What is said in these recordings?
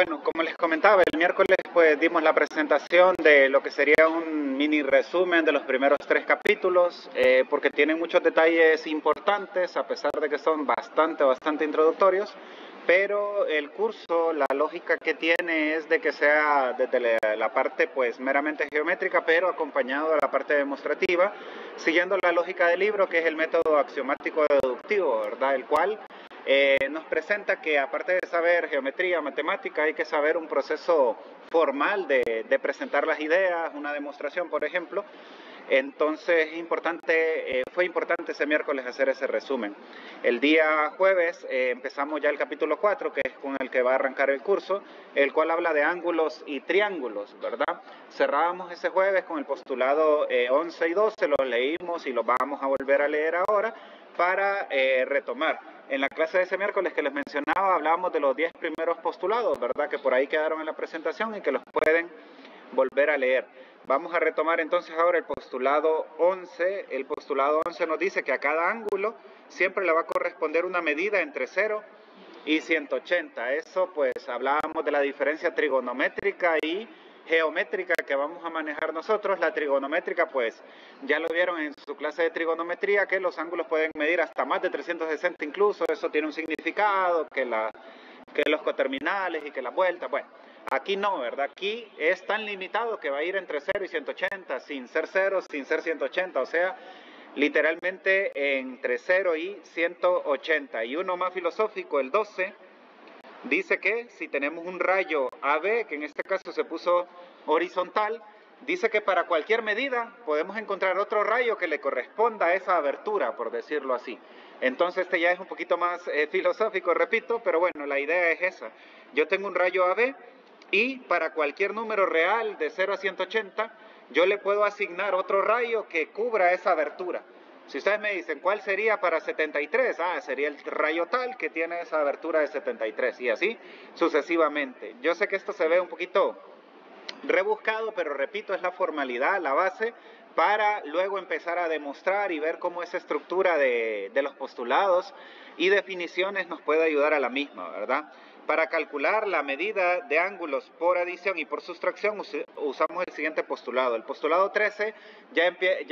Bueno, como les comentaba, el miércoles pues dimos la presentación de lo que sería un mini resumen de los primeros 3 capítulos, porque tienen muchos detalles importantes, a pesar de que son bastante introductorios, pero el curso, la lógica que tiene es de que sea desde la parte pues meramente geométrica, pero acompañado de la parte demostrativa, siguiendo la lógica del libro, que es el método axiomático deductivo, ¿verdad? El cual nos presenta que aparte de saber geometría, matemática, hay que saber un proceso formal de presentar las ideas, una demostración, por ejemplo. Entonces fue importante ese miércoles hacer ese resumen. El día jueves empezamos ya el capítulo 4, que es con el que va a arrancar el curso, el cual habla de ángulos y triángulos, ¿verdad? Cerrábamos ese jueves con el postulado 11 y 12, lo leímos y lo vamos a volver a leer ahora para retomar. En la clase de ese miércoles que les mencionaba, hablábamos de los 10 primeros postulados, ¿verdad? Que por ahí quedaron en la presentación y que los pueden volver a leer. Vamos a retomar entonces ahora el postulado 11. El postulado 11 nos dice que a cada ángulo siempre le va a corresponder una medida entre 0 y 180. Eso pues hablábamos de la diferencia trigonométrica y geométrica que vamos a manejar nosotros. La trigonométrica pues ya lo vieron en su clase de trigonometría, que los ángulos pueden medir hasta más de 360 incluso. Eso tiene un significado, que los coterminales y que la vuelta. Bueno, aquí no, ¿verdad? Aquí es tan limitado que va a ir entre 0 y 180, sin ser 0, sin ser 180, o sea, literalmente entre 0 y 180. Y uno más filosófico, el 12, dice que si tenemos un rayo AB, que en este caso se puso horizontal, dice que para cualquier medida podemos encontrar otro rayo que le corresponda a esa abertura, por decirlo así. Entonces este ya es un poquito más filosófico, repito, pero bueno, la idea es esa. Yo tengo un rayo AB y para cualquier número real de 0 a 180, yo le puedo asignar otro rayo que cubra esa abertura. Si ustedes me dicen, ¿cuál sería para 73? Sería el rayo tal que tiene esa abertura de 73, y así sucesivamente. Yo sé que esto se ve un poquito rebuscado, pero repito, es la formalidad, la base, para luego empezar a demostrar y ver cómo esa estructura de los postulados y definiciones nos puede ayudar a la misma, ¿verdad? Para calcular la medida de ángulos por adición y por sustracción usamos el siguiente postulado. El postulado 13 ya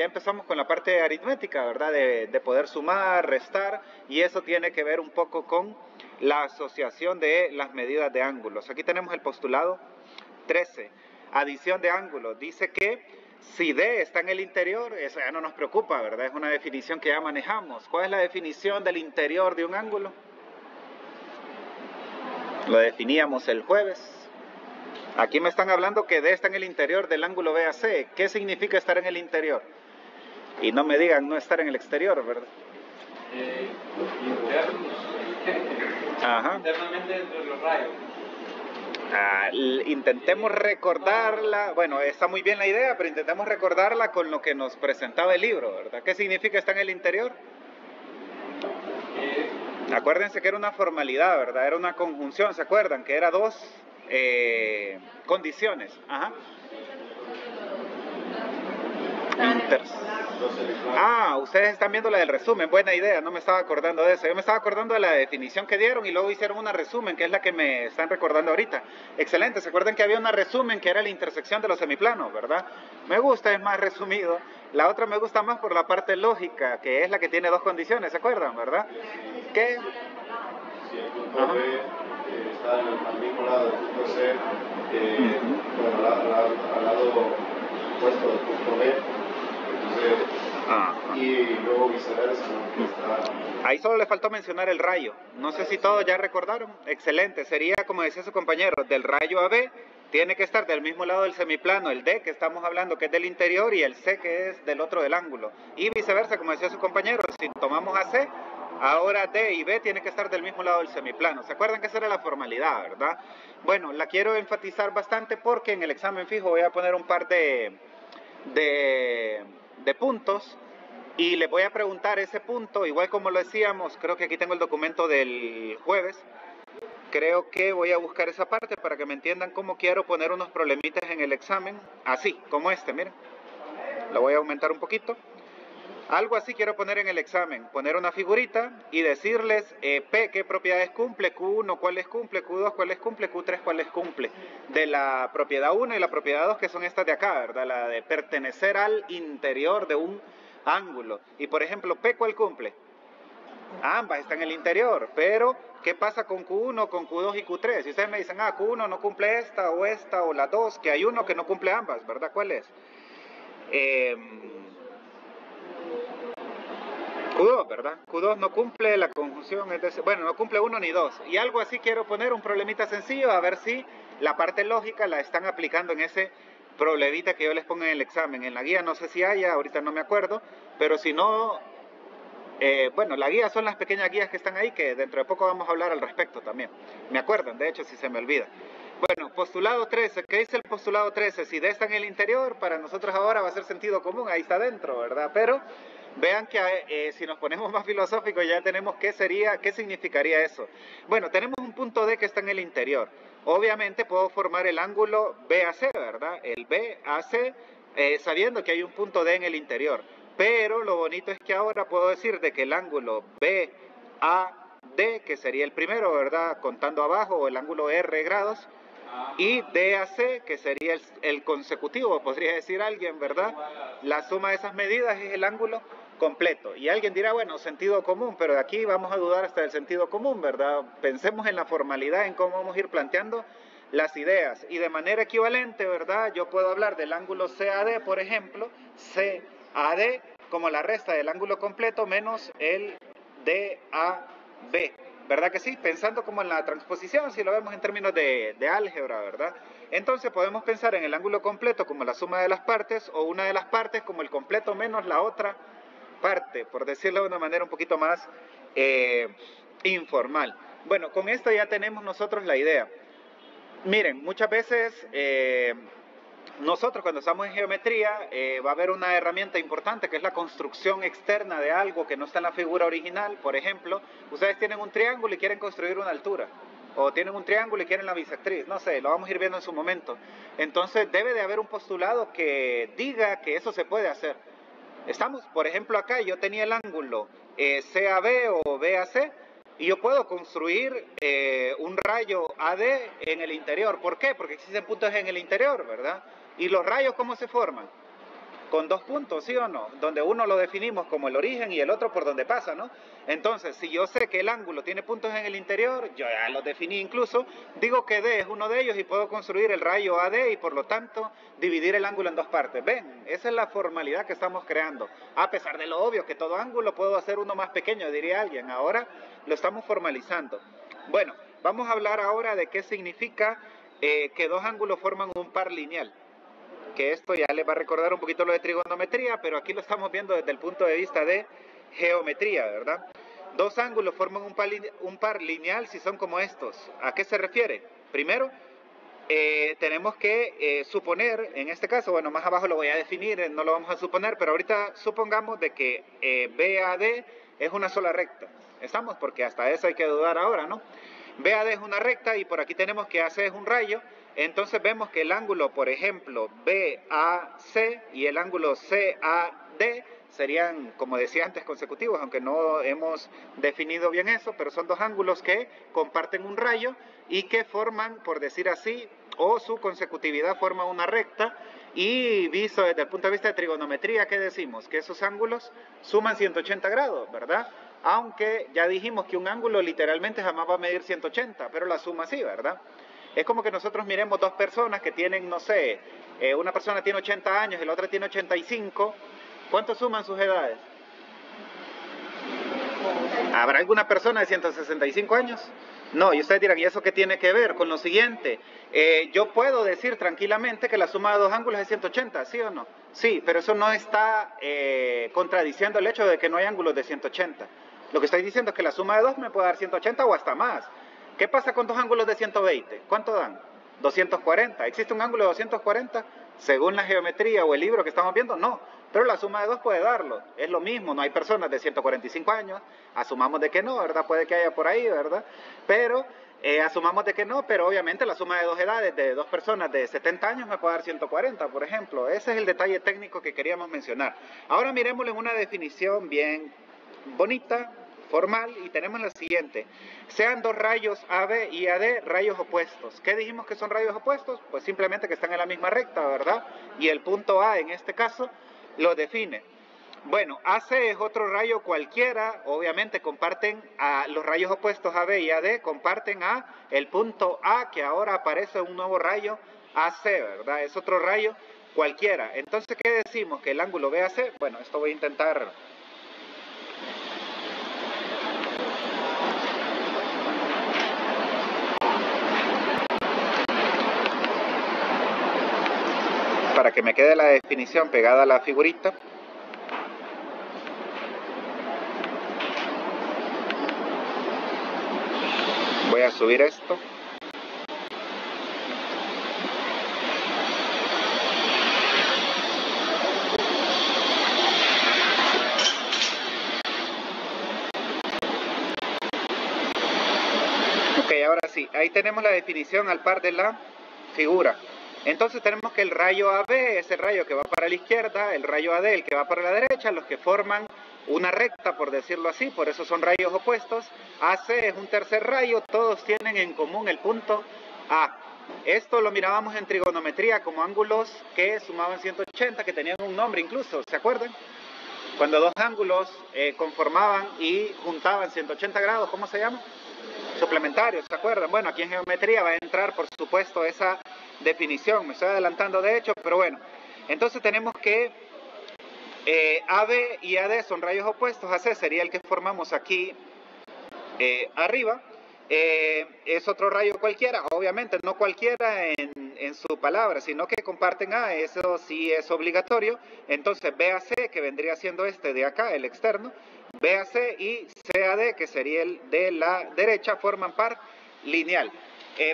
empezamos con la parte aritmética, ¿verdad? De poder sumar, restar, y eso tiene que ver un poco con la asociación de las medidas de ángulos. Aquí tenemos el postulado 13. Adición de ángulos. Dice que si D está en el interior, eso ya no nos preocupa, ¿verdad? Es una definición que ya manejamos. ¿Cuál es la definición del interior de un ángulo? Lo definíamos el jueves. Aquí me están hablando que D está en el interior del ángulo BAC. ¿Qué significa estar en el interior? Y no me digan no estar en el exterior, ¿verdad? Internamente dentro de los rayos. Intentemos recordarla, bueno, está muy bien la idea, pero intentemos recordarla con lo que nos presentaba el libro, ¿verdad? ¿Qué significa estar en el interior? Acuérdense que era una formalidad, ¿verdad? Era una conjunción, ¿se acuerdan? Que era dos condiciones. Ustedes están viendo la del resumen, buena idea, no me estaba acordando de eso. Yo me estaba acordando de la definición que dieron y luego hicieron una resumen, que es la que me están recordando ahorita. Excelente, ¿se acuerdan que había una resumen que era la intersección de los semiplanos, verdad? Me gusta, es más resumido. La otra me gusta más por la parte lógica, que es la que tiene dos condiciones, ¿se acuerdan, verdad? ¿Qué? Si el punto B está al mismo lado del punto C, bueno, al lado opuesto del punto B, y luego viceversa, ¿no? Ahí solo le faltó mencionar el rayo. No sé si todos ya recordaron. Excelente. Sería, como decía su compañero, del rayo AB tiene que estar del mismo lado del semiplano el D, que estamos hablando que es del interior, y el C, que es del otro del ángulo. Y viceversa, como decía su compañero, si tomamos AC, ahora D y B tienen que estar del mismo lado del semiplano. ¿Se acuerdan que esa era la formalidad, verdad? Bueno, la quiero enfatizar bastante porque en el examen fijo voy a poner un par de puntos y les voy a preguntar ese punto, igual como lo decíamos. Creo que aquí tengo el documento del jueves. Creo que voy a buscar esa parte para que me entiendan cómo quiero poner unos problemitas en el examen, así como este, miren. Lo voy a aumentar un poquito. Algo así quiero poner en el examen, poner una figurita y decirles P qué propiedades cumple, Q1 cuáles cumple, Q2 cuáles cumple, Q3 cuáles cumple, de la propiedad 1 y la propiedad 2 que son estas de acá, ¿verdad? La de pertenecer al interior de un ángulo. Y por ejemplo, P ¿cuál cumple? Ambas están en el interior, pero ¿qué pasa con Q1, con Q2 y Q3? Si ustedes me dicen, Q1 no cumple esta o la 2, que hay uno que no cumple ambas, ¿verdad? ¿Cuál es? Q2, ¿verdad? Q2 no cumple la conjunción, es decir, bueno, no cumple 1 ni 2. Y algo así quiero poner, un problemita sencillo, a ver si la parte lógica la están aplicando en ese problemita que yo les pongo en el examen. En la guía no sé si haya, ahorita no me acuerdo, pero si no, bueno, la guía son las pequeñas guías que están ahí, que dentro de poco vamos a hablar al respecto también. Me acuerdan, de hecho, si se me olvida. Bueno, postulado 13, ¿qué dice el postulado 13? Si D está en el interior, para nosotros ahora va a ser sentido común, ahí está dentro, ¿verdad? Pero vean que si nos ponemos más filosóficos ya tenemos qué significaría eso. Bueno, tenemos un punto D que está en el interior. Obviamente puedo formar el ángulo BAC, ¿verdad? El BAC, sabiendo que hay un punto D en el interior. Pero lo bonito es que ahora puedo decir de que el ángulo BAD, que sería el primero, ¿verdad? Contando abajo, o el ángulo R grados, y DAC, que sería el consecutivo, podría decir alguien, ¿verdad? La suma de esas medidas es el ángulo completo. Y alguien dirá, bueno, sentido común, pero de aquí vamos a dudar hasta del sentido común, ¿verdad? Pensemos en la formalidad, en cómo vamos a ir planteando las ideas. Y de manera equivalente, ¿verdad? Yo puedo hablar del ángulo CAD, por ejemplo, CAD como la resta del ángulo completo menos el DAB. ¿Verdad que sí? Pensando como en la transposición, si lo vemos en términos de álgebra, ¿verdad? Entonces podemos pensar en el ángulo completo como la suma de las partes, o una de las partes como el completo menos la otra parte, por decirlo de una manera un poquito más informal. Bueno, con esto ya tenemos nosotros la idea. Miren, muchas veces nosotros cuando estamos en geometría va a haber una herramienta importante que es la construcción externa de algo que no está en la figura original. Por ejemplo, ustedes tienen un triángulo y quieren construir una altura, o tienen un triángulo y quieren la bisectriz, no sé, lo vamos a ir viendo en su momento. Entonces debe de haber un postulado que diga que eso se puede hacer. Estamos, por ejemplo, acá yo tenía el ángulo CAB o BAC, y yo puedo construir un rayo AD en el interior. ¿Por qué? Porque existen puntos en el interior, ¿verdad? ¿Y los rayos cómo se forman? Con dos puntos, ¿sí o no? Donde uno lo definimos como el origen y el otro por donde pasa, ¿no? Entonces, si yo sé que el ángulo tiene puntos en el interior, yo ya lo definí incluso, digo que D es uno de ellos y puedo construir el rayo AD y por lo tanto dividir el ángulo en dos partes. ¿Ven? Esa es la formalidad que estamos creando. A pesar de lo obvio que todo ángulo puedo hacer uno más pequeño, diría alguien. Ahora lo estamos formalizando. Bueno, vamos a hablar ahora de qué significa que dos ángulos forman un par lineal. Que esto ya les va a recordar un poquito lo de trigonometría, pero aquí lo estamos viendo desde el punto de vista de geometría, ¿verdad? Dos ángulos forman un par lineal si son como estos. ¿A qué se refiere? Primero, tenemos que suponer, en este caso, bueno, más abajo lo voy a definir, no lo vamos a suponer, pero ahorita supongamos de que BAD es una sola recta. ¿Estamos? Porque hasta eso hay que dudar ahora, ¿no? BAD es una recta y por aquí tenemos que AC es un rayo. Entonces vemos que el ángulo, por ejemplo, BAC y el ángulo CAD serían, como decía antes, consecutivos, aunque no hemos definido bien eso, pero son dos ángulos que comparten un rayo y que forman, por decir así, o su consecutividad forma una recta. Y visto desde el punto de vista de trigonometría, ¿qué decimos? Que esos ángulos suman 180 grados, ¿verdad? Aunque ya dijimos que un ángulo literalmente jamás va a medir 180, pero la suma sí, ¿verdad? Es como que nosotros miremos dos personas que tienen, no sé, una persona tiene 80 años y la otra tiene 85. ¿Cuánto suman sus edades? ¿Habrá alguna persona de 165 años? No, y ustedes dirán, ¿y eso qué tiene que ver con lo siguiente? Yo puedo decir tranquilamente que la suma de dos ángulos es 180, ¿sí o no? Sí, pero eso no está contradiciendo el hecho de que no hay ángulos de 180. Lo que estoy diciendo es que la suma de dos me puede dar 180 o hasta más. ¿Qué pasa con dos ángulos de 120? ¿Cuánto dan? 240. ¿Existe un ángulo de 240? Según la geometría o el libro que estamos viendo, no. Pero la suma de dos puede darlo. Es lo mismo, no hay personas de 145 años. Asumamos de que no, ¿verdad? Puede que haya por ahí, ¿verdad? Pero Asumamos de que no, pero obviamente la suma de dos edades, de dos personas de 70 años me puede dar 140, por ejemplo. Ese es el detalle técnico que queríamos mencionar. Ahora miremoslo en una definición bien bonita, formal, y tenemos la siguiente. Sean dos rayos AB y AD rayos opuestos. ¿Qué dijimos que son rayos opuestos? Pues simplemente que están en la misma recta, ¿verdad? Y el punto A en este caso lo define. Bueno, AC es otro rayo cualquiera, obviamente comparten a los rayos opuestos AB y AD, comparten a el punto A, que ahora aparece un nuevo rayo AC, ¿verdad? Es otro rayo cualquiera. Entonces, ¿qué decimos? Que el ángulo BAC, bueno, esto voy a intentar... para que me quede la definición pegada a la figurita. Voy a subir esto. Ok, ahora sí, ahí tenemos la definición al par de la figura. Entonces tenemos que el rayo AB es el rayo que va para la izquierda, el rayo AD el que va para la derecha, los que forman una recta, por decirlo así, por eso son rayos opuestos. AC es un tercer rayo, todos tienen en común el punto A. Esto lo mirábamos en trigonometría como ángulos que sumaban 180, que tenían un nombre incluso, ¿se acuerdan? Cuando dos ángulos conformaban y juntaban 180 grados, ¿cómo se llama? Suplementarios, ¿se acuerdan? Bueno, aquí en geometría va a entrar, por supuesto, esa definición. Me estoy adelantando, de hecho, pero bueno. Entonces tenemos que AB y AD son rayos opuestos. AC sería el que formamos aquí arriba. Es otro rayo cualquiera, obviamente, no cualquiera en su palabra, sino que comparten A, eso sí es obligatorio. Entonces BAC, que vendría siendo este de acá, el externo, BAC y CAD, que sería el de la derecha, forman par lineal.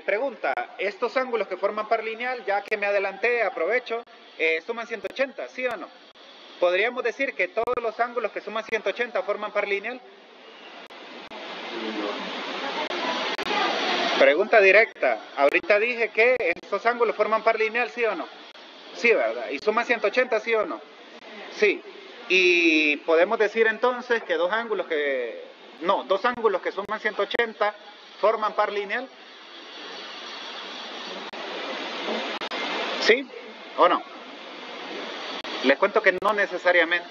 Pregunta, ¿estos ángulos que forman par lineal, ya que me adelanté, aprovecho, suman 180, sí o no? ¿Podríamos decir que todos los ángulos que suman 180 forman par lineal? Pregunta directa. Ahorita dije que estos ángulos forman par lineal, ¿sí o no? Sí, ¿verdad? ¿Y suman 180, sí o no? Sí. Y podemos decir entonces que dos ángulos que suman 180 forman par lineal. ¿Sí o no? Les cuento que no necesariamente.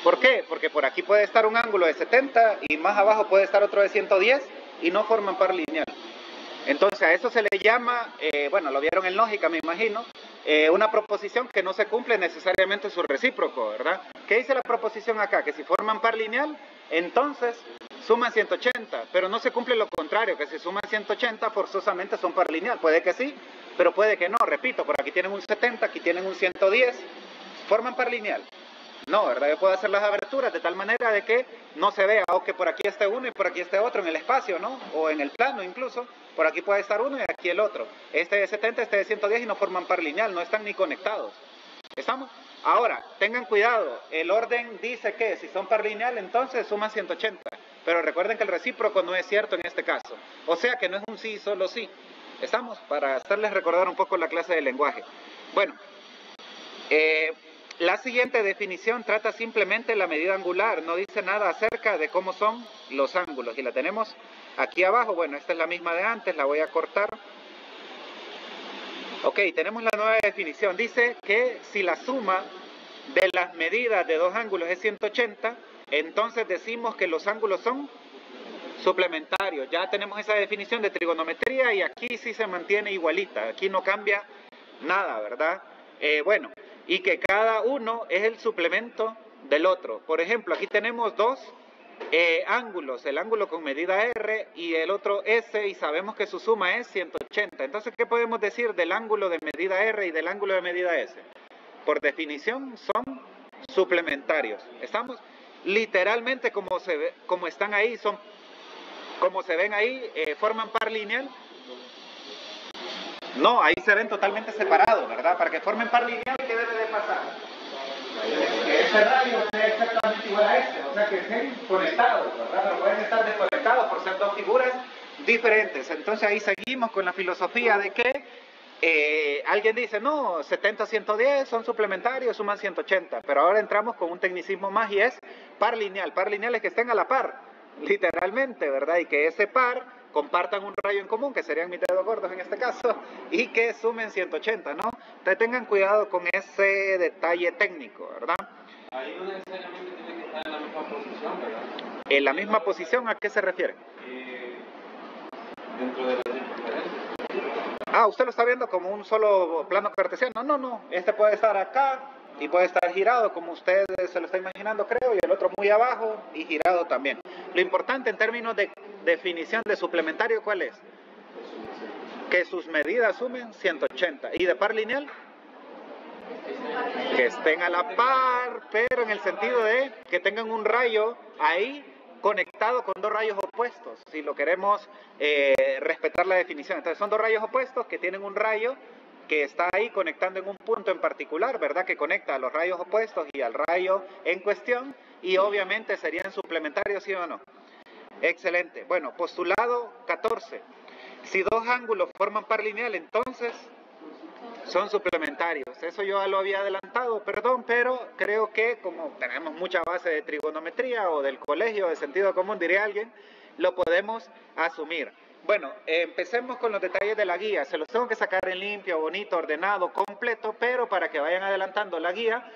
¿Por qué? Porque por aquí puede estar un ángulo de 70 y más abajo puede estar otro de 110 y no forman par lineal. Entonces a eso se le llama, bueno, lo vieron en lógica, me imagino, una proposición que no se cumple necesariamente su recíproco, ¿verdad? ¿Qué dice la proposición acá? Que si forman par lineal, entonces suman 180, pero no se cumple lo contrario, que si suman 180 forzosamente son par lineal. Puede que sí, pero puede que no. Repito, por aquí tienen un 70, aquí tienen un 110, forman par lineal. No, ¿verdad? Yo puedo hacer las aberturas de tal manera de que no se vea, o que por aquí esté uno y por aquí esté otro en el espacio, ¿no? O en el plano incluso, por aquí puede estar uno y aquí el otro. Este de 70, este de 110 y no forman par lineal, no están ni conectados. ¿Estamos? Ahora, tengan cuidado, el orden dice que si son par lineal, entonces suman 180. Pero recuerden que el recíproco no es cierto en este caso. O sea que no es un sí, solo sí. ¿Estamos? Para hacerles recordar un poco la clase de lenguaje. Bueno, la siguiente definición trata simplemente la medida angular, no dice nada acerca de cómo son los ángulos. Y la tenemos aquí abajo, bueno, esta es la misma de antes, la voy a cortar. Ok, tenemos la nueva definición. Dice que si la suma de las medidas de dos ángulos es 180, entonces decimos que los ángulos son suplementarios. Ya tenemos esa definición de trigonometría y aquí sí se mantiene igualita, aquí no cambia nada, ¿verdad? Bueno, y que cada uno es el suplemento del otro. Por ejemplo, aquí tenemos dos ángulos, el ángulo con medida R y el otro S, y sabemos que su suma es 180. Entonces, ¿qué podemos decir del ángulo de medida R y del ángulo de medida S? Por definición son suplementarios. ¿Estamos? Literalmente como están ahí, como se ven ahí, forman par lineal. No, ahí se ven totalmente separados, ¿verdad? Para que formen par lineal, ¿qué debe de pasar? Que ese rayo sea exactamente igual a este, o sea que estén conectados, ¿verdad? Pero pueden estar desconectados por ser dos figuras diferentes. Entonces ahí seguimos con la filosofía de que alguien dice, no, 70-110 son suplementarios, suman 180, pero ahora entramos con un tecnicismo más y es par lineal. Par lineal es que estén a la par, literalmente, ¿verdad? Y que ese par compartan un rayo en común, que serían mis dedos gordos en este caso, y que sumen 180, ¿no? Entonces tengan cuidado con ese detalle técnico, ¿verdad? Ahí no necesariamente tiene que estar en la misma posición, ¿verdad? ¿En la misma posición a qué se refiere? Dentro de las circunferencias. Ah, usted lo está viendo como un solo plano cartesiano. No, no, este puede estar acá y puede estar girado como usted se lo está imaginando, creo, y el otro muy abajo y girado también. Lo importante en términos de definición de suplementario, ¿cuál es? Que sus medidas sumen 180. ¿Y de par lineal? Que estén a la par, pero en el sentido de que tengan un rayo ahí conectado con dos rayos opuestos, si lo queremos respetar la definición. Entonces son dos rayos opuestos que tienen un rayo que está ahí conectando en un punto en particular, ¿verdad? Que conecta a los rayos opuestos y al rayo en cuestión, y obviamente serían suplementarios, ¿sí o no? Excelente. Bueno, postulado 14. Si dos ángulos forman par lineal, entonces son suplementarios. Eso yo ya lo había adelantado, perdón, pero creo que como tenemos mucha base de trigonometría o del colegio de sentido común, diría alguien, lo podemos asumir. Bueno, empecemos con los detalles de la guía. Se los tengo que sacar en limpio, bonito, ordenado, completo, pero para que vayan adelantando la guía,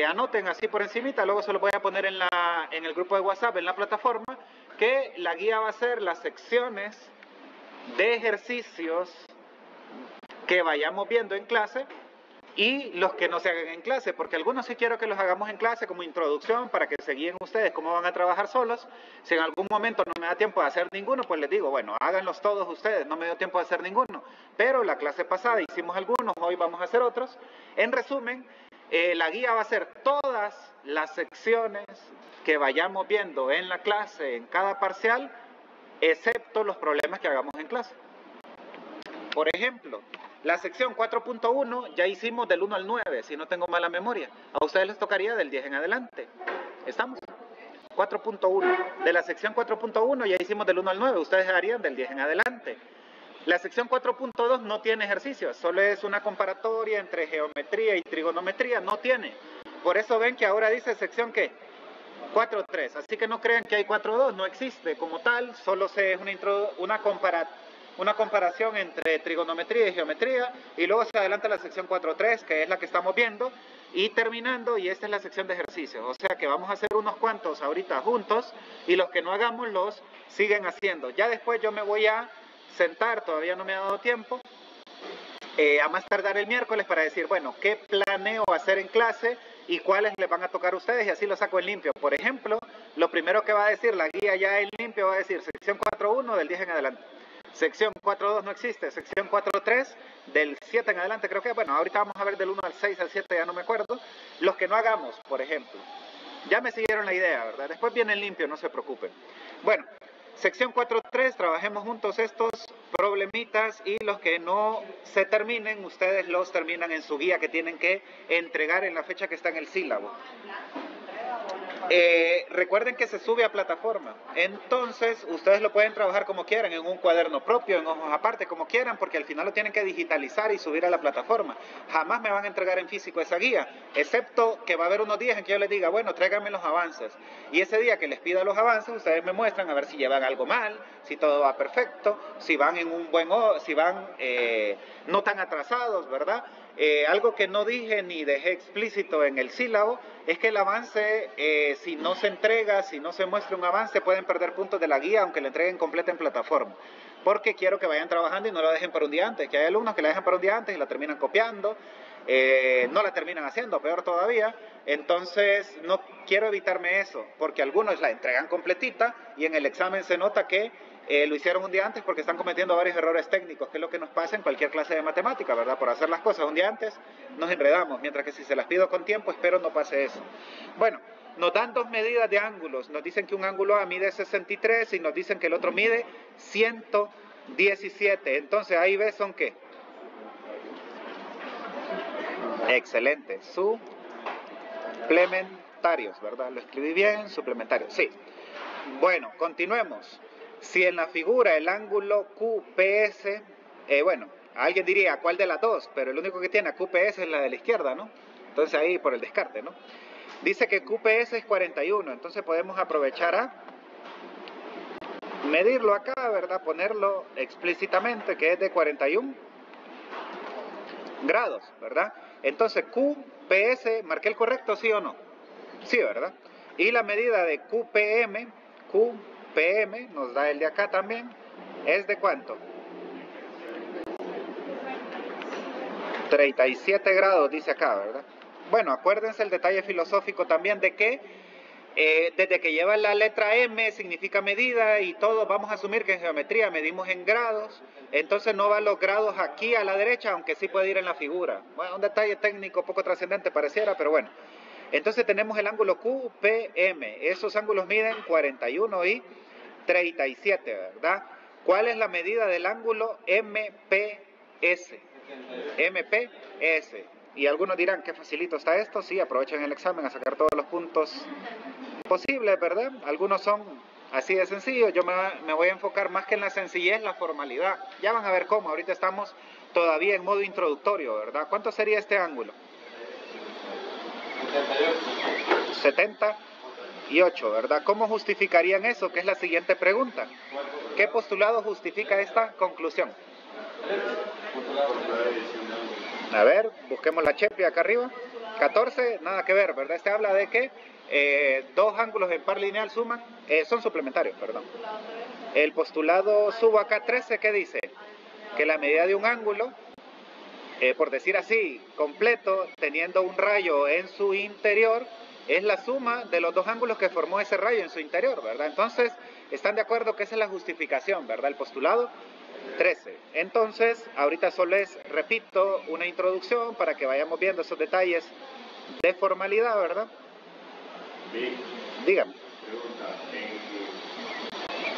anoten así por encimita, luego se lo voy a poner en el grupo de WhatsApp, en la plataforma, que la guía va a ser las secciones de ejercicios que vayamos viendo en clase y los que no se hagan en clase, porque algunos sí quiero que los hagamos en clase como introducción para que se guíen ustedes cómo van a trabajar solos. Si en algún momento no me da tiempo de hacer ninguno, pues les digo, bueno, háganlos todos ustedes, no me dio tiempo de hacer ninguno, pero la clase pasada hicimos algunos, hoy vamos a hacer otros. En resumen, la guía va a ser todas las secciones que vayamos viendo en la clase, en cada parcial, excepto los problemas que hagamos en clase. Por ejemplo, la sección 4.1 ya hicimos del 1 al 9, si no tengo mala memoria. A ustedes les tocaría del 10 en adelante. ¿Estamos? 4.1. De la sección 4.1 ya hicimos del 1 al 9. Ustedes harían del 10 en adelante. La sección 4.2 no tiene ejercicios. Solo es una comparatoria entre geometría y trigonometría. No tiene. Por eso ven que ahora dice sección ¿qué? 4.3. Así que no crean que hay 4.2. No existe como tal. Solo es una comparación entre trigonometría y geometría, y luego se adelanta la sección 4.3, que es la que estamos viendo, y terminando, y esta es la sección de ejercicios. O sea que vamos a hacer unos cuantos ahorita juntos, y los que no hagamos los siguen haciendo. Ya después yo me voy a sentar, todavía no me ha dado tiempo, a más tardar el miércoles para decir, bueno, qué planeo hacer en clase y cuáles les van a tocar a ustedes, y así lo saco en limpio. Por ejemplo, lo primero que va a decir la guía ya en limpio va a decir sección 4.1 del 10 en adelante. Sección 4.2 no existe, sección 4.3 del 7 en adelante creo que, bueno, ahorita vamos a ver del 1 al 6, al 7, ya no me acuerdo. Los que no hagamos, por ejemplo. Ya me siguieron la idea, ¿verdad? Después viene el limpio, no se preocupen. Bueno, sección 4.3, trabajemos juntos estos problemitas y los que no se terminen, ustedes los terminan en su guía que tienen que entregar en la fecha que está en el sílabo. Recuerden que se sube a plataforma, entonces ustedes lo pueden trabajar como quieran, en un cuaderno propio, en hojas aparte, como quieran, porque al final lo tienen que digitalizar y subir a la plataforma. Jamás me van a entregar en físico esa guía, excepto que va a haber unos días en que yo les diga, bueno, tráiganme los avances, y ese día que les pida los avances, ustedes me muestran a ver si llevan algo mal, si todo va perfecto, si van en un buen si van no tan atrasados, ¿verdad? Algo que no dije ni dejé explícito en el sílabo es que el avance, si no se entrega, si no se muestra un avance, pueden perder puntos de la guía aunque la entreguen completa en plataforma, porque quiero que vayan trabajando y no la dejen para un día antes, que hay alumnos que la dejan para un día antes y la terminan copiando, no la terminan haciendo, peor todavía. Entonces no quiero evitarme eso, porque algunos la entregan completita y en el examen se nota que lo hicieron un día antes porque están cometiendo varios errores técnicos, que es lo que nos pasa en cualquier clase de matemática, ¿verdad? Por hacer las cosas un día antes nos enredamos, mientras que si se las pido con tiempo espero no pase eso. Bueno, nos dan dos medidas de ángulos, nos dicen que un ángulo A mide 63 y nos dicen que el otro mide 117, entonces A y B son ¿qué? Excelente, suplementarios, ¿verdad? Lo escribí bien, suplementarios, sí. Bueno, continuemos. Si en la figura el ángulo QPS, bueno, alguien diría, ¿cuál de las dos? Pero el único que tiene a QPS es la de la izquierda, ¿no? Entonces ahí por el descarte, ¿no? Dice que QPS es 41, entonces podemos aprovechar a medirlo acá, ¿verdad? Ponerlo explícitamente que es de 41 grados, ¿verdad? Entonces QPS, ¿marqué el correcto, sí o no? Sí, ¿verdad? Y la medida de QPM nos da el de acá también, ¿es de cuánto? 37 grados, dice acá, ¿verdad? Bueno, acuérdense el detalle filosófico también de que desde que lleva la letra M significa medida y todo, vamos a asumir que en geometría medimos en grados, entonces no van los grados aquí a la derecha, aunque sí puede ir en la figura. Bueno, un detalle técnico poco trascendente pareciera, pero bueno. Entonces tenemos el ángulo QPM, esos ángulos miden 41 y 37, ¿verdad? ¿Cuál es la medida del ángulo MPS? MPS. Y algunos dirán, qué facilito está esto. Sí, aprovechen el examen a sacar todos los puntos posibles, ¿verdad? Algunos son así de sencillos. Yo me voy a enfocar más que en la sencillez, la formalidad. Ya van a ver cómo. Ahorita estamos todavía en modo introductorio, ¿verdad? ¿Cuánto sería este ángulo? 78, ¿verdad? ¿Cómo justificarían eso? Que es la siguiente pregunta. ¿Qué postulado justifica esta conclusión? A ver, busquemos la chepi acá arriba. 14, nada que ver, ¿verdad? Este habla de que dos ángulos en par lineal suman, son suplementarios, perdón. El postulado subo acá 13, ¿qué dice? Que la medida de un ángulo, por decir así, completo, teniendo un rayo en su interior, es la suma de los dos ángulos que formó ese rayo en su interior, ¿verdad? Entonces, ¿están de acuerdo que esa es la justificación, ¿verdad? El postulado 13. Entonces, ahorita solo les repito una introducción para que vayamos viendo esos detalles de formalidad, ¿verdad? Sí. Dígame. Pregunta,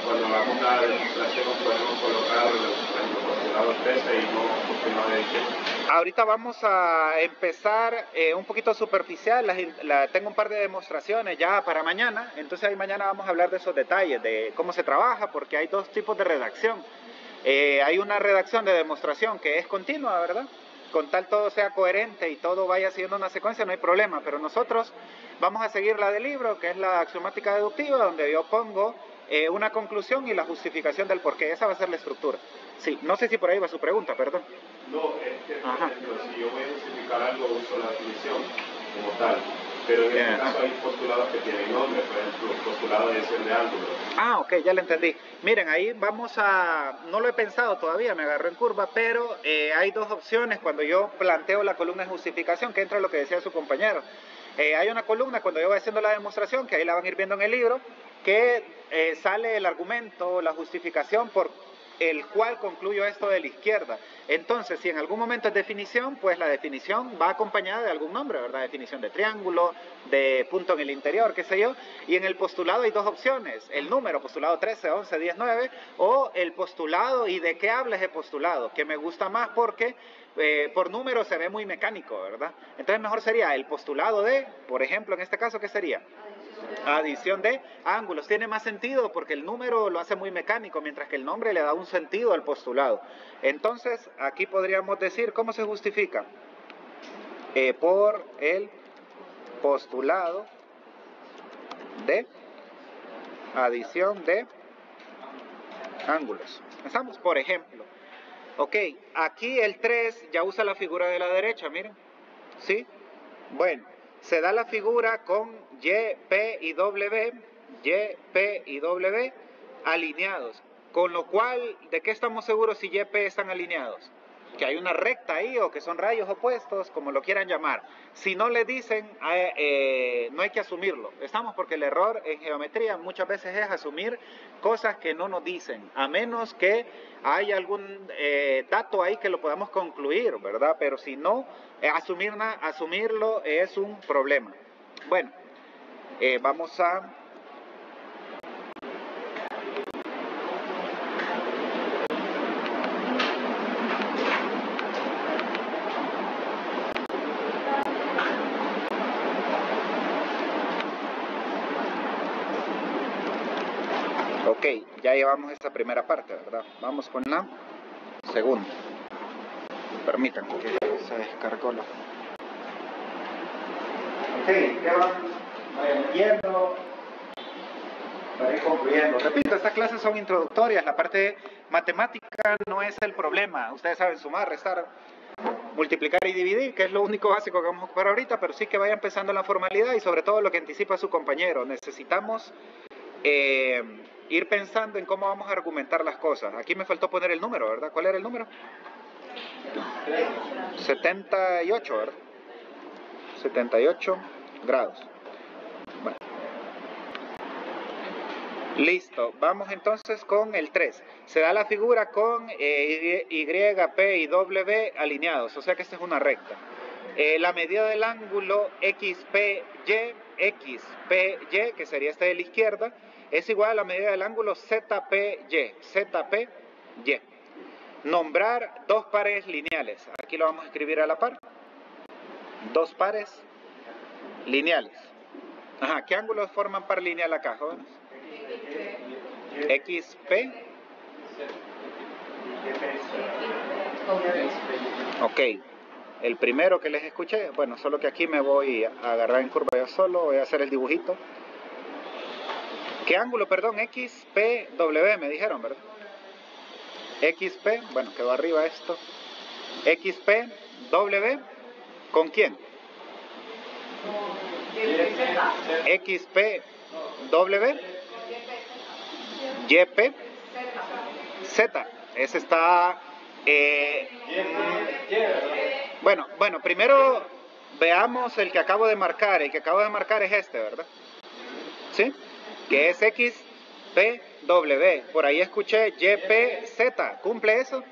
cuando hagamos la demostración podemos colocar el postulado 13 y no postulado 17. Ahorita vamos a empezar un poquito superficial, tengo un par de demostraciones ya para mañana, entonces ahí mañana vamos a hablar de esos detalles, de cómo se trabaja, porque hay dos tipos de redacción. Hay una redacción de demostración que es continua, ¿verdad? Con tal todo sea coherente y todo vaya siguiendo una secuencia, no hay problema, pero nosotros vamos a seguir la del libro, que es la axiomática deductiva, donde yo pongo una conclusión y la justificación del porqué. Esa va a ser la estructura. Sí, no sé si por ahí va su pregunta, perdón. No, es que, por ejemplo, si yo voy a justificar algo, uso la definición como tal. Pero en este caso hay postulados que tienen nombre, por ejemplo, postulado de decisión de ángulo. Ah, ok, ya lo entendí. Miren, ahí vamos a... No lo he pensado todavía, me agarró en curva, pero hay dos opciones cuando yo planteo la columna de justificación, que entra lo que decía su compañero. Hay una columna cuando yo voy haciendo la demostración, que ahí la van a ir viendo en el libro, que sale el argumento, la justificación por el cual concluyo esto de la izquierda. Entonces, si en algún momento es definición, pues la definición va acompañada de algún nombre, ¿verdad? Definición de triángulo, de punto en el interior, qué sé yo. Y en el postulado hay dos opciones, el número, postulado 13, 11, 10, 9, o el postulado, y de qué habla ese postulado, que me gusta más porque por número se ve muy mecánico, ¿verdad? Entonces mejor sería el postulado de, por ejemplo, en este caso, ¿qué sería? Adición de ángulos. Tiene más sentido porque el número lo hace muy mecánico, mientras que el nombre le da un sentido al postulado. Entonces, aquí podríamos decir, ¿cómo se justifica? Por el postulado de adición de ángulos. ¿Estamos? Por ejemplo. Ok, aquí el 3 ya usa la figura de la derecha, miren. ¿Sí? Bueno, se da la figura con Y, P y W alineados. Con lo cual, ¿de qué estamos seguros si Y y P están alineados? Que hay una recta ahí o que son rayos opuestos, como lo quieran llamar. Si no le dicen, no hay que asumirlo. Estamos porque el error en geometría muchas veces es asumir cosas que no nos dicen, a menos que haya algún dato ahí que lo podamos concluir, ¿verdad? Pero si no, asumirlo es un problema. Bueno, vamos a... Ok, ya llevamos esta primera parte, ¿verdad? Vamos con la segunda. Permitan que se descargó la... Ok, ya van viendo, para ir concluyendo. Repito, estas clases son introductorias, la parte matemática no es el problema. Ustedes saben sumar, restar, multiplicar y dividir, que es lo único básico que vamos a ocupar ahorita, pero sí que vaya empezando la formalidad y sobre todo lo que anticipa su compañero. Necesitamos ir pensando en cómo vamos a argumentar las cosas. Aquí me faltó poner el número, ¿verdad? ¿Cuál era el número? 78, ¿verdad? 78 grados. Bueno. Listo, vamos entonces con el 3. Se da la figura con Y, P y W alineados, o sea que esta es una recta. La medida del ángulo XPY, que sería este de la izquierda, es igual a la medida del ángulo ZPY. Nombrar dos pares lineales. Aquí lo vamos a escribir a la par. Dos pares lineales. Ajá, ¿qué ángulos forman par lineal acá, jóvenes? XP. Ok, el primero que les escuché, bueno, solo que aquí me voy a agarrar en curva yo solo, voy a hacer el dibujito. ¿Qué ángulo, perdón? XPW me dijeron, ¿verdad? XP, bueno, quedó arriba esto. XPW, ¿con quién? XPW, YP, Z. Ese está... Bueno, primero veamos el que acabo de marcar. El que acabo de marcar es este, ¿verdad? ¿Sí? Que es XPW. Por ahí escuché YPZ. ¿Cumple eso?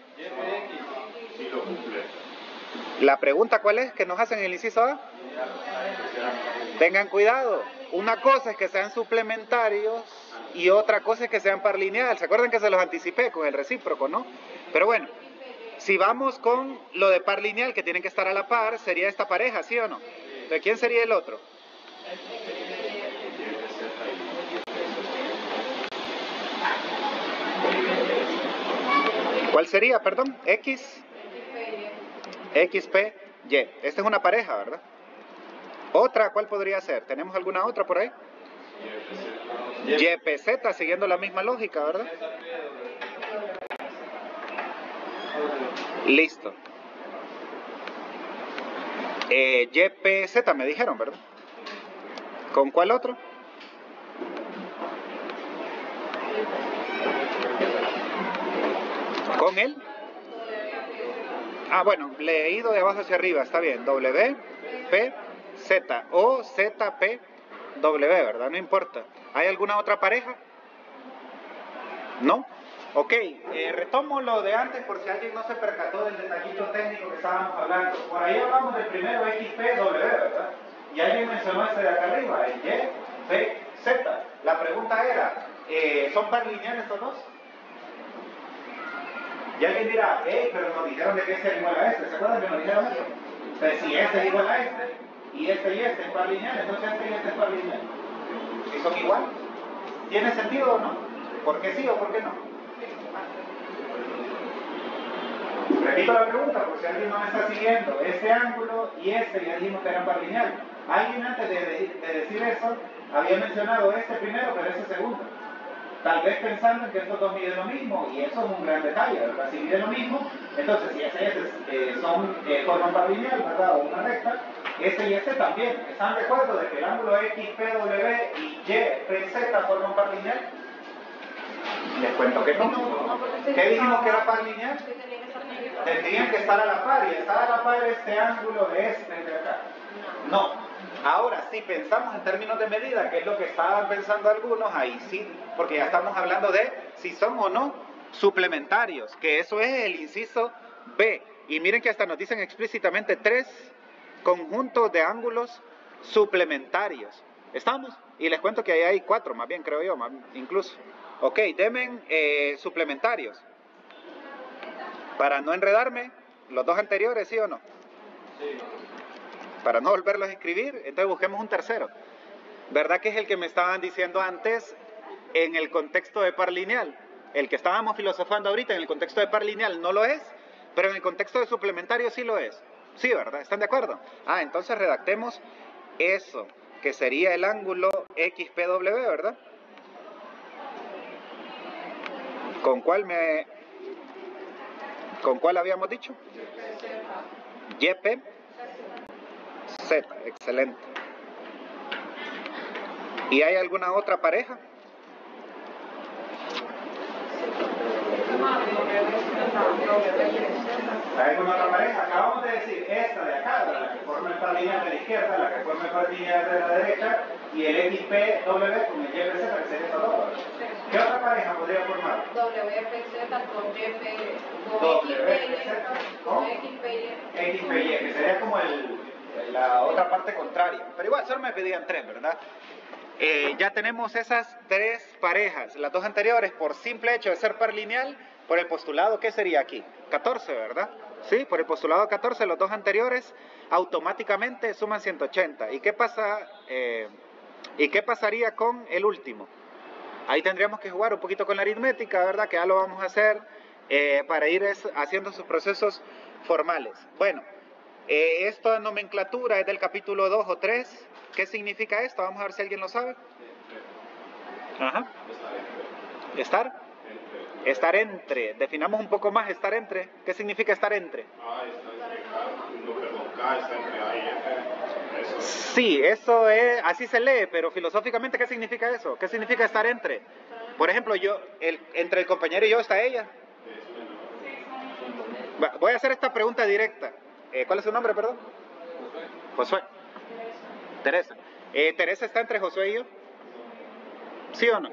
Sí, lo cumple. La pregunta, ¿cuál es? ¿Que nos hacen el inciso A? Tengan cuidado. Una cosa es que sean suplementarios y otra cosa es que sean par lineal. ¿Se acuerdan que se los anticipé con el recíproco, no? Pero bueno, si vamos con lo de par lineal, que tienen que estar a la par, sería esta pareja, ¿sí o no? ¿De quién sería el otro? ¿Cuál sería, perdón? XP, Y. Esta es una pareja, ¿verdad? Otra, ¿cuál podría ser? ¿Tenemos alguna otra por ahí? YPZ, siguiendo la misma lógica, ¿verdad? Listo. YPZ me dijeron, ¿verdad? ¿Con cuál otro? ¿Con él? Ah, bueno, leído de abajo hacia arriba, está bien. WPZ o ZPW, ¿verdad? No importa. ¿Hay alguna otra pareja? ¿No? Ok, retomo lo de antes por si alguien no se percató del detallito técnico que estábamos hablando. Por ahí hablamos del primero XPW, ¿verdad? Y alguien mencionó ese de acá arriba, el YPZ. La pregunta era, ¿son par lineales estos dos? Y alguien dirá, pero nos dijeron de que este es igual a este. ¿Se acuerdan que nos dijeron eso? Entonces, si este es igual a este, y este es par lineal, entonces este y este es par lineal. ¿Si son iguales? ¿Tiene sentido o no? ¿Por qué sí o por qué no? Repito la pregunta, por si alguien no me está siguiendo. Este ángulo y este ya dijimos que eran par lineal. Alguien antes de decir eso había mencionado este primero, pero este segundo. Tal vez pensando en que estos dos miden lo mismo, y eso es un gran detalle, ¿verdad? Si miden lo mismo, entonces si ese y ese forman par lineal, ¿verdad? O una recta, ese y ese también. ¿Están de acuerdo de que el ángulo XPW y YPZ forman par lineal? Les cuento que no. ¿Qué dijimos que era par lineal? Tendrían que estar a la par, y estar a la par este ángulo de este de acá. No. Ahora, si pensamos en términos de medida, que es lo que estaban pensando algunos, ahí sí, porque ya estamos hablando de si son o no suplementarios, que eso es el inciso B. Y miren que hasta nos dicen explícitamente 3 conjuntos de ángulos suplementarios. ¿Estamos? Y les cuento que ahí hay 4, más bien creo yo, incluso. Ok, denme suplementarios. Para no enredarme, los dos anteriores, ¿sí o no? Sí. Para no volverlos a escribir, entonces busquemos un tercero. ¿Verdad que es el que me estaban diciendo antes? en el contexto de par lineal. El que estábamos filosofando ahorita en el contexto de par lineal no lo es, pero en el contexto de suplementario sí lo es. Sí, ¿verdad? ¿Están de acuerdo? Entonces redactemos eso, que sería el ángulo XPW, ¿verdad? ¿Con cuál habíamos dicho? YP Z, excelente. ¿Y hay alguna otra pareja? ¿Hay alguna otra pareja? Acabamos de decir esta de acá, la que forma el par lineal de la izquierda, la que forma el par lineal de la derecha, y el XPW con el YPZ, que sería esta dos. ¿Qué otra pareja podría formar? WPZ con XPY, que sería como la otra parte contraria. Pero igual, solo me pedían tres, ¿verdad? Ya tenemos esas tres parejas. Las dos anteriores, por simple hecho de ser par lineal, por el postulado, ¿qué sería aquí? 14, ¿verdad? Sí, por el postulado 14, los dos anteriores automáticamente suman 180. ¿Y qué pasaría con el último? Ahí tendríamos que jugar un poquito con la aritmética, ¿verdad? Que ya lo vamos a hacer para ir haciendo sus procesos formales. Bueno, esta nomenclatura es del capítulo 2 o 3. ¿Qué significa esto? Vamos a ver si alguien lo sabe. Ajá. Estar entre. Definamos un poco más estar entre. ¿Qué significa estar entre? K está entre A y F. Eso. Sí, eso es, así se lee, pero filosóficamente, ¿qué significa eso? ¿Qué significa estar entre? Por ejemplo, entre el compañero y yo está ella. Voy a hacer esta pregunta directa. ¿Cuál es su nombre, perdón? Josué. Teresa. ¿Teresa está entre Josué y yo? ¿Sí o no?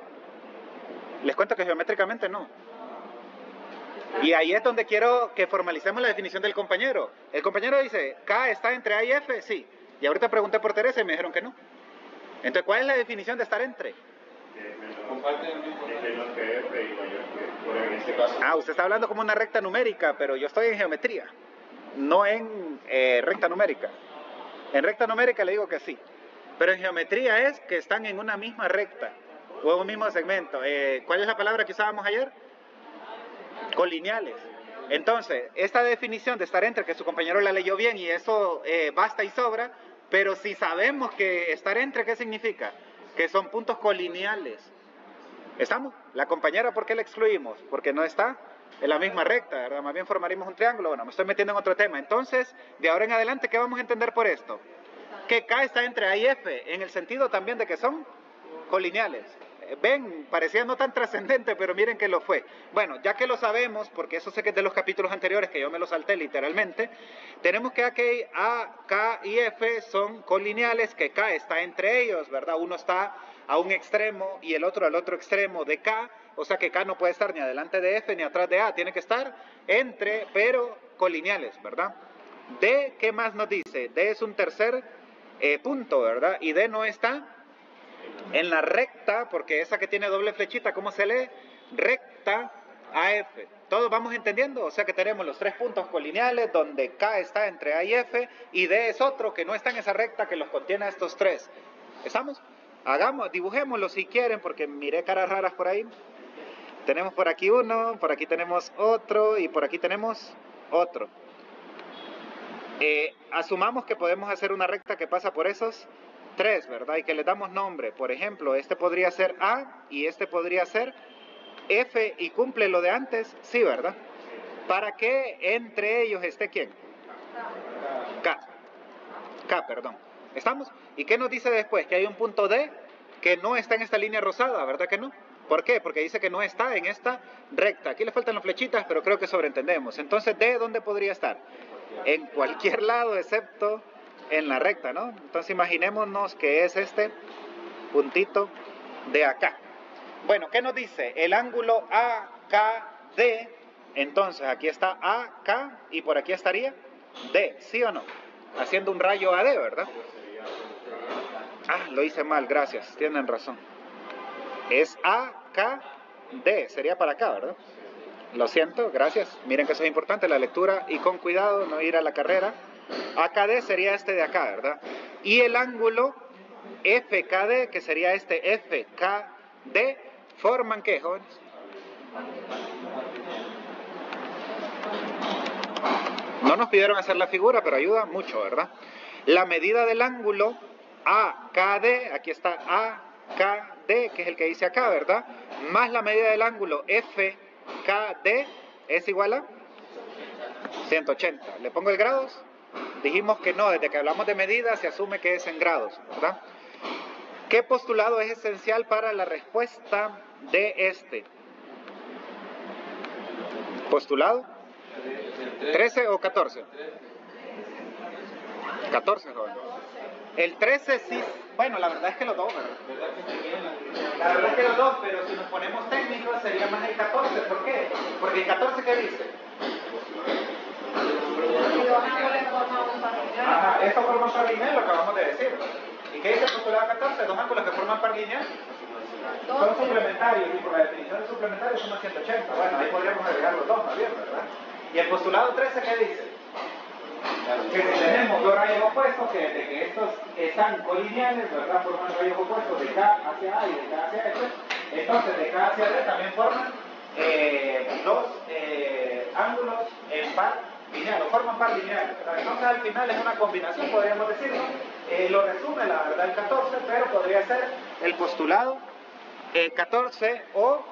Les cuento que geométricamente no. Y ahí es donde quiero que formalicemos la definición del compañero. El compañero dice, K está entre A y F, sí. Y ahorita pregunté por Teresa y me dijeron que no. Entonces, ¿cuál es la definición de estar entre? Comparten el mismo menos que F y mayor que, en este caso. Usted está hablando como una recta numérica, pero yo estoy en geometría, no en recta numérica. En recta numérica le digo que sí, pero en geometría es que están en una misma recta o en un mismo segmento. ¿Cuál es la palabra que usábamos ayer? Colineales. Entonces, esta definición de estar entre, que su compañero la leyó bien y eso basta y sobra, pero si sabemos que estar entre, ¿qué significa? Que son puntos colineales. ¿Estamos? La compañera, ¿por qué la excluimos? Porque no está en la misma recta, ¿verdad? Más bien formaríamos un triángulo. Bueno, me estoy metiendo en otro tema. Entonces, de ahora en adelante, ¿qué vamos a entender por esto? Que K está entre A y F, en el sentido también de que son colineales. Ven, parecía no tan trascendente, pero miren que lo fue. Bueno, ya que lo sabemos, porque eso sé que es de los capítulos anteriores, que yo me lo salté literalmente, tenemos que aquí A, K y F son colineales, que K está entre ellos, ¿verdad? Uno está a un extremo y el otro al otro extremo de K, o sea que K no puede estar ni adelante de F ni atrás de A, tiene que estar entre, pero colineales, ¿verdad? D, ¿qué más nos dice? D es un tercer punto, ¿verdad? Y D no está en la recta, porque esa que tiene doble flechita, ¿cómo se lee? Recta AF. ¿Todos vamos entendiendo? O sea que tenemos los tres puntos colineales donde K está entre A y F y D es otro que no está en esa recta que los contiene a estos tres. ¿Estamos? Dibujémoslo si quieren, porque miré caras raras por ahí. Tenemos por aquí uno, por aquí tenemos otro y por aquí tenemos otro. Asumamos que podemos hacer una recta que pasa por esos tres, ¿verdad? Y que le damos nombre. Por ejemplo, este podría ser A y este podría ser F y cumple lo de antes, sí, ¿verdad? Para que entre ellos esté ¿quién? K, perdón. ¿Estamos? ¿Y qué nos dice después? Que hay un punto D que no está en esta línea rosada, ¿verdad que no? ¿Por qué? Porque dice que no está en esta recta. Aquí le faltan las flechitas, pero creo que sobreentendemos. Entonces, D, ¿dónde podría estar? En cualquier lado, excepto en la recta, ¿no? Entonces, imaginémonos que es este puntito de acá. Bueno, ¿qué nos dice? El ángulo AKD. Entonces, aquí está AK y por aquí estaría D, ¿sí o no? Haciendo un rayo AD, ¿verdad? Lo hice mal, gracias, tienen razón. Es AKD, sería para acá, ¿verdad? Lo siento, gracias. Miren que eso es importante, la lectura y con cuidado, no ir a la carrera. AKD sería este de acá, ¿verdad? Y el ángulo FKD, que sería este FKD, forman ¿qué, jóvenes? No nos pidieron hacer la figura, pero ayuda mucho, ¿verdad? La medida del ángulo AKD, aquí está AKD, que es el que dice acá, ¿verdad? Más la medida del ángulo FKD es igual a 180. ¿Le pongo el grados? Dijimos que no, desde que hablamos de medidas se asume que es en grados, ¿verdad? ¿Qué postulado es esencial para la respuesta de este? ¿Postulado? ¿13 o 14? 14, joven. El 13 sí, bueno, la verdad es que los dos, ¿verdad? La verdad es que los dos, pero si nos ponemos técnicos sería más el 14. ¿Por qué? Porque el 14, ¿qué dice? Ajá, esto forma un par lineal, lo acabamos de decir. ¿Y qué dice el postulado 14? Dos ángulos que forman par lineal son suplementarios, y por la definición de suplementarios suman 180. Bueno, ahí podríamos agregar los dos, más bien, ¿verdad? ¿Y el postulado 13 qué dice? Que si tenemos dos rayos opuestos, que desde que estos están colineales, ¿verdad? Forman rayos opuestos de K hacia A y de K hacia S, entonces de K hacia D también forman dos ángulos en par lineal, o forman par lineal, ¿verdad? Entonces al final es una combinación, podríamos decirlo. Lo resume la verdad el 14, pero podría ser el postulado 14 o,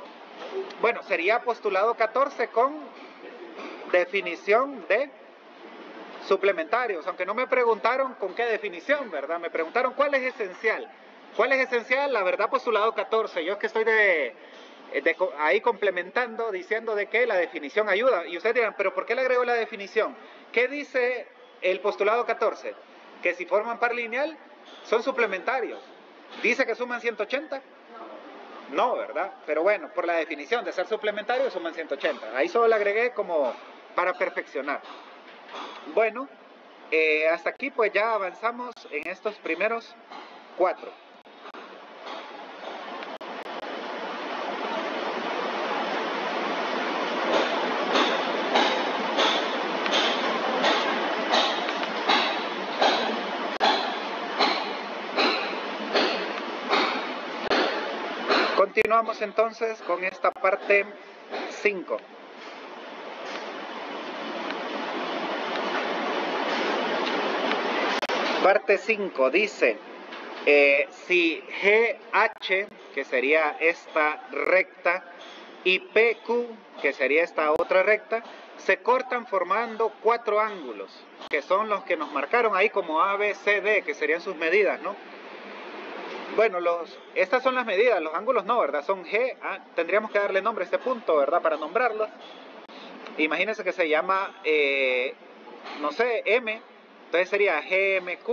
bueno, sería postulado 14 con definición de suplementarios, aunque no me preguntaron con qué definición, ¿verdad? Me preguntaron cuál es esencial. ¿Cuál es esencial? La verdad, postulado 14. Yo es que estoy ahí complementando, diciendo de que la definición ayuda. Y ustedes dirán, ¿pero por qué le agrego la definición? ¿Qué dice el postulado 14? Que si forman par lineal, son suplementarios. ¿Dice que suman 180? No, ¿verdad? Pero bueno, por la definición de ser suplementarios suman 180. Ahí solo le agregué como para perfeccionar. Bueno, hasta aquí pues ya avanzamos en estos primeros 4. Continuamos entonces con esta parte 5. Parte 5 dice, si GH, que sería esta recta, y PQ, que sería esta otra recta, se cortan formando 4 ángulos, que son los que nos marcaron ahí como ABCD, que serían sus medidas, ¿no? Bueno, estas son las medidas, los ángulos no, ¿verdad? Son G, tendríamos que darle nombre a este punto, ¿verdad? Para nombrarlos. Imagínense que se llama, no sé, M. Entonces sería GMQ,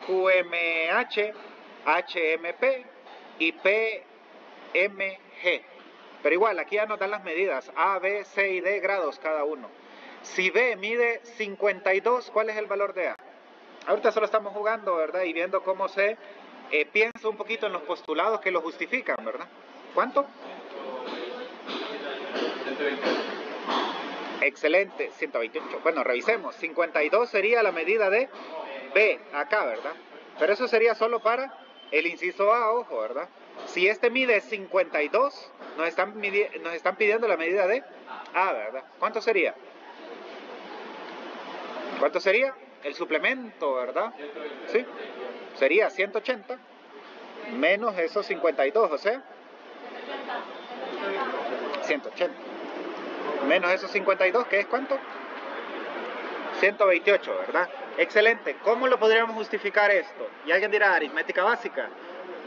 QMH, HMP y PMG. Pero igual, aquí ya nos dan las medidas, A, B, C y D grados cada uno. Si B mide 52, ¿cuál es el valor de A? Ahorita solo estamos jugando, ¿verdad? Y viendo cómo se piensa un poquito en los postulados que lo justifican, ¿verdad? ¿Cuánto? 128. Excelente, 128. Bueno, revisemos. 52 sería la medida de B, acá, ¿verdad? Pero eso sería solo para el inciso A, ojo, ¿verdad? Si este mide 52, nos están pidiendo la medida de A, ¿verdad? ¿Cuánto sería? ¿Cuánto sería? El suplemento, ¿verdad? Sí. Sería 180 menos esos 52, o sea 180 menos esos 52, ¿qué es cuánto? 128, ¿verdad? Excelente. ¿Cómo lo podríamos justificar esto? Y alguien dirá, aritmética básica.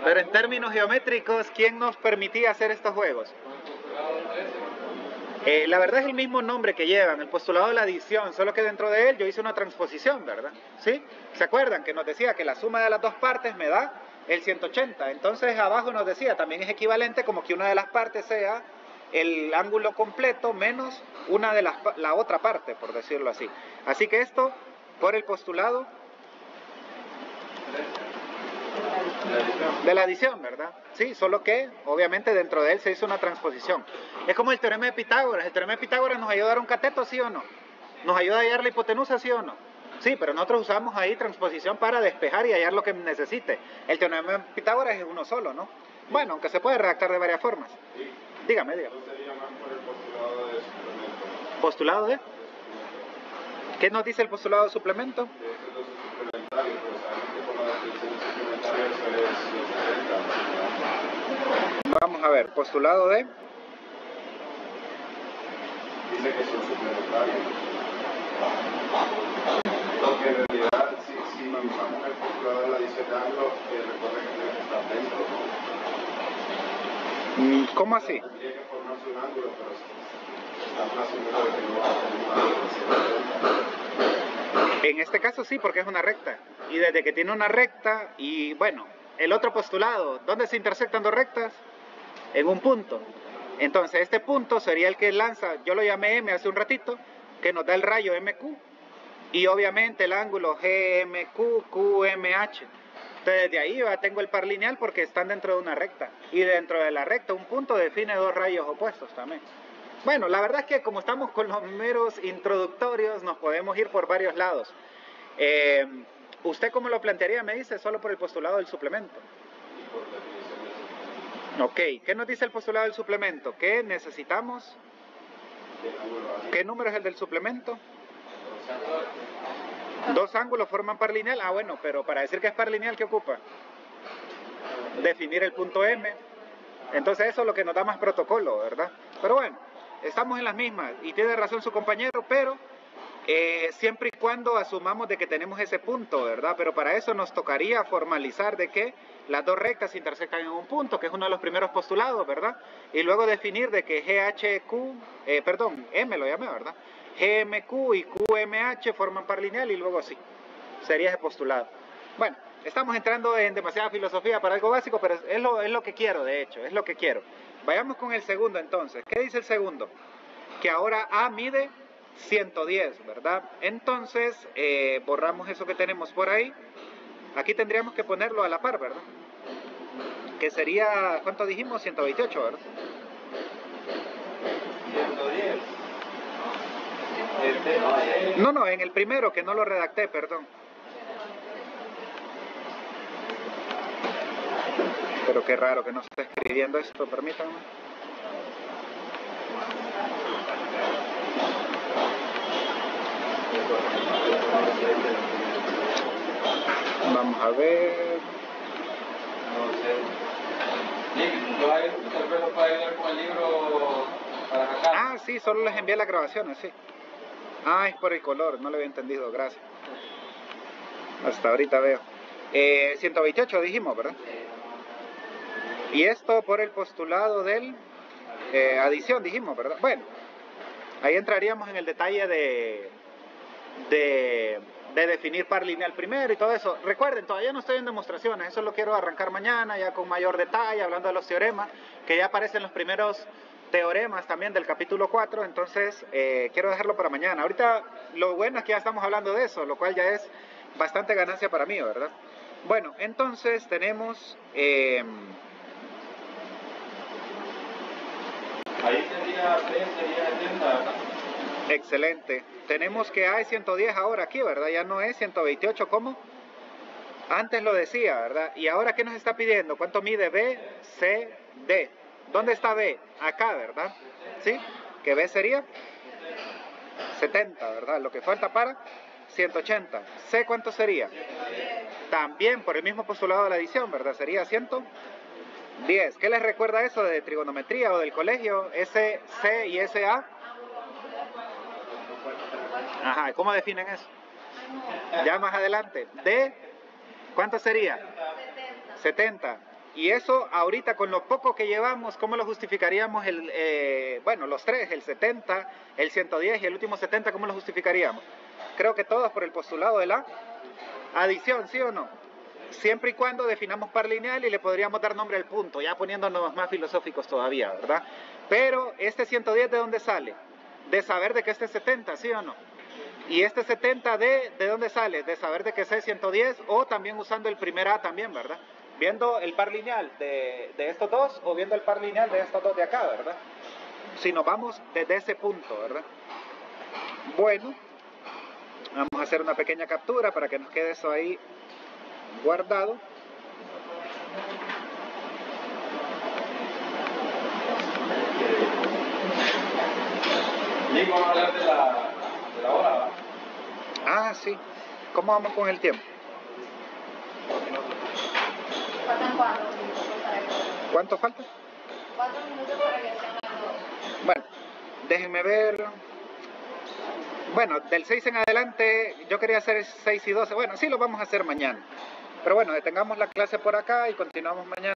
Pero en términos geométricos, ¿quién nos permitía hacer estos juegos? La verdad es el mismo nombre que llevan, el postulado de la adición, solo que dentro de él yo hice una transposición, ¿verdad? ¿Sí? ¿Se acuerdan que nos decía que la suma de las dos partes me da el 180? Entonces abajo nos decía, también es equivalente como que una de las partes sea el ángulo completo menos una de la otra parte, por decirlo así. Así que esto, por el postulado de la adición, ¿verdad? Sí, solo que obviamente dentro de él se hizo una transposición. Es como el teorema de Pitágoras. El teorema de Pitágoras nos ayuda a dar un cateto, ¿sí o no? Nos ayuda a hallar la hipotenusa, ¿sí o no? Sí, pero nosotros usamos ahí transposición para despejar y hallar lo que necesite. El teorema de Pitágoras es uno solo, ¿no? Bueno, aunque se puede redactar de varias formas. Sí. Dígame, dígame. Yo sería más por el postulado de suplemento. ¿Postulado de? ¿Qué nos dice el postulado de suplemento? De estos dos suplementarios, pero sabemos que por la definición de suplementario eso es los 70. Vamos a ver, postulado de... Dice que son suplementarios. Porque en realidad, si usamos el postulado de la adición de Anglo, recuerden que tiene que estar dentro, ¿no? ¿Cómo así? Tendría que formarse un ángulo, pero estamos asumiendo que no va a tener un ángulo. En este caso sí, porque es una recta. Y desde que tiene una recta, y bueno, el otro postulado, ¿dónde se intersectan dos rectas? En un punto. Entonces este punto sería el que lanza, yo lo llamé M hace un ratito, que nos da el rayo MQ. Y obviamente el ángulo GMQ, QMH. Entonces de ahí tengo el par lineal porque están dentro de una recta. Y dentro de la recta un punto define dos rayos opuestos también. Bueno, la verdad es que como estamos con los meros introductorios, nos podemos ir por varios lados. ¿Usted cómo lo plantearía? Me dice, solo por el postulado del suplemento. Ok, ¿qué nos dice el postulado del suplemento? ¿Qué necesitamos? ¿Qué número es el del suplemento? Dos ángulos forman par lineal. Ah, bueno, pero para decir que es par lineal, ¿qué ocupa? Definir el punto M. Entonces eso es lo que nos da más protocolo, ¿verdad? Pero bueno, estamos en las mismas y tiene razón su compañero, pero siempre y cuando asumamos de que tenemos ese punto, ¿verdad? Pero para eso nos tocaría formalizar de que las dos rectas se intersectan en un punto, que es uno de los primeros postulados, ¿verdad? Y luego definir de que M lo llamé, ¿verdad? GMQ y QMH forman par lineal y luego sí, sería ese postulado. Bueno, estamos entrando en demasiada filosofía para algo básico, pero es lo que quiero, de hecho, es lo que quiero. Vayamos con el segundo entonces. ¿Qué dice el segundo? Que ahora A mide 110, ¿verdad? Entonces, borramos eso que tenemos por ahí. Aquí tendríamos que ponerlo a la par, ¿verdad? Que sería, ¿cuánto dijimos? 128, ¿verdad? 110. No, en el primero, que no lo redacté, perdón. Pero qué raro que no se esté escribiendo esto, permítanme. Vamos a ver. No sé. Tal vez lo pueda ayudar con el libro para sacar. Ah, sí, solo les envié las grabaciones, sí. Ah, es por el color, no lo había entendido, gracias. Hasta ahorita veo. 128 dijimos, ¿verdad? Y esto por el postulado del adición, dijimos, ¿verdad? Bueno, ahí entraríamos en el detalle de definir par lineal primero y todo eso. Recuerden, todavía no estoy en demostraciones, eso lo quiero arrancar mañana ya con mayor detalle, hablando de los teoremas, que ya aparecen los primeros teoremas también del capítulo 4, entonces quiero dejarlo para mañana. Ahorita lo bueno es que ya estamos hablando de eso, lo cual ya es bastante ganancia para mí, ¿verdad? Bueno, entonces tenemos... Ahí sería 3, sería 70, ¿verdad? Excelente. Tenemos que A es 110 ahora aquí, ¿verdad? Ya no es 128 como antes lo decía, ¿verdad? Y ahora, ¿qué nos está pidiendo? ¿Cuánto mide B, C, D? ¿Dónde está B? Acá, ¿verdad? ¿Sí? Que B sería 70, ¿verdad? Lo que falta para 180. C, ¿cuánto sería? También por el mismo postulado de la adición, ¿verdad? Sería 110. ¿Qué les recuerda eso de trigonometría o del colegio? S, C y SA. Ajá, ¿cómo definen eso? Ya más adelante. D, ¿cuánto sería? 70. Y eso ahorita con lo poco que llevamos, ¿cómo lo justificaríamos? Bueno, los tres, el 70, el 110 y el último 70, ¿cómo lo justificaríamos? Creo que todos por el postulado de la adición, ¿sí o no? Siempre y cuando definamos par lineal y le podríamos dar nombre al punto, ya poniéndonos más filosóficos todavía, ¿verdad? Pero este 110, ¿de dónde sale? De saber de que este es 70, ¿sí o no? Y este 70 ¿de dónde sale? De saber de que es 110 o también usando el primer A también, ¿verdad? Viendo el par lineal de estos dos o viendo el par lineal de estos dos de acá, ¿verdad? Si nos vamos desde ese punto, ¿verdad? Bueno, vamos a hacer una pequeña captura para que nos quede eso ahí guardado. Domingo vamos a hablar de la hora, ¿va? Ah, sí. ¿Cómo vamos con el tiempo? ¿Faltan 4 minutos para que... ¿Cuánto falta? 4 minutos para que sean las 2. Bueno, déjenme ver. Bueno, del 6 en adelante, yo quería hacer 6 y 12. Bueno, sí lo vamos a hacer mañana. Pero bueno, detengamos la clase por acá y continuamos mañana.